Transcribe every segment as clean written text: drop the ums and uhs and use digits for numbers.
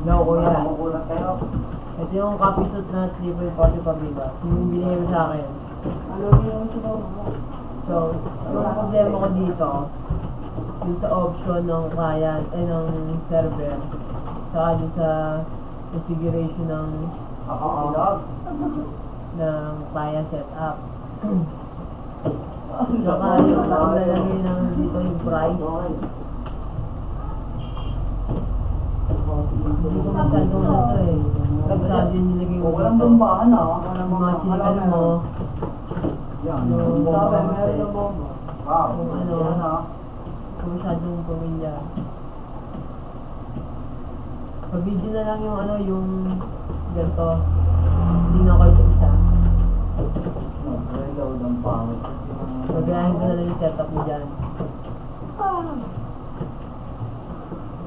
No, kuya. Ito yung copy suit na 3.40 pabida. Yung binigay mo sa akin. So, yung problema ko dito, yung sa option ng client, ng server, saka yung sa configuration ng client setup. Saka yung nakalagay ng dito yung price. Hindi ko masyadong ito eh. Masyado yung nilagay ko dito. Yung mga chinikan mo. Yung kung kung masyadong pamilya. Pag-video na lang yung yung ganito. Hindi na kayo sa isa. Pag-gayahin ko na lang yung setup mo dyan.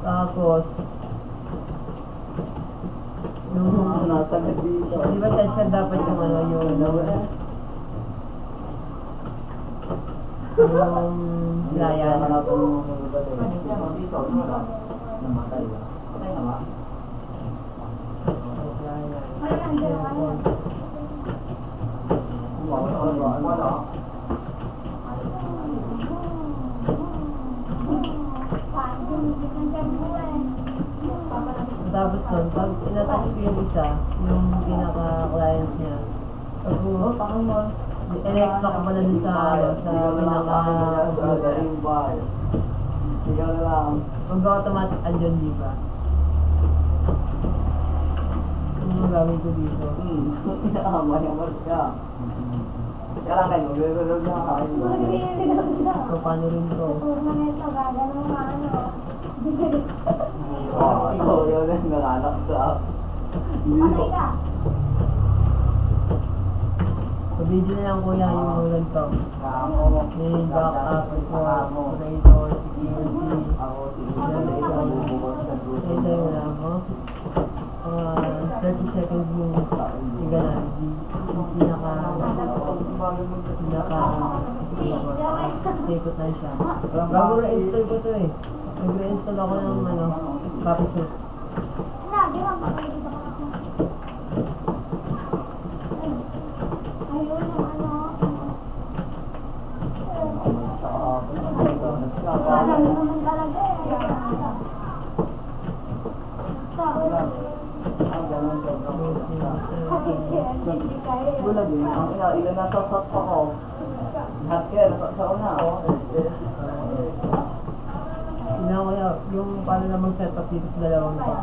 Tapos, di ba sensor dapat yung layan. Tapos nun, pag pinatouch ko yung isa, yung pinaka-client niya, in-extract ko pala dun sa pinaka-computer. Mag-automatic andyan, di ba? Ano yung gagawin ko dito? So, paano rin to? Video na lang kuya yung ulan to. May backup, operator, security. Ito yung wala mo. 30 seconds yung tigalan. Yung stay-put na siya. Bago re-install ko to eh. Nag-re-install ako ng copy suit. Ilan nasasat pa ko. Lahat kaya, nasa una. Yung paano na mag-setup dito sa dalawang to.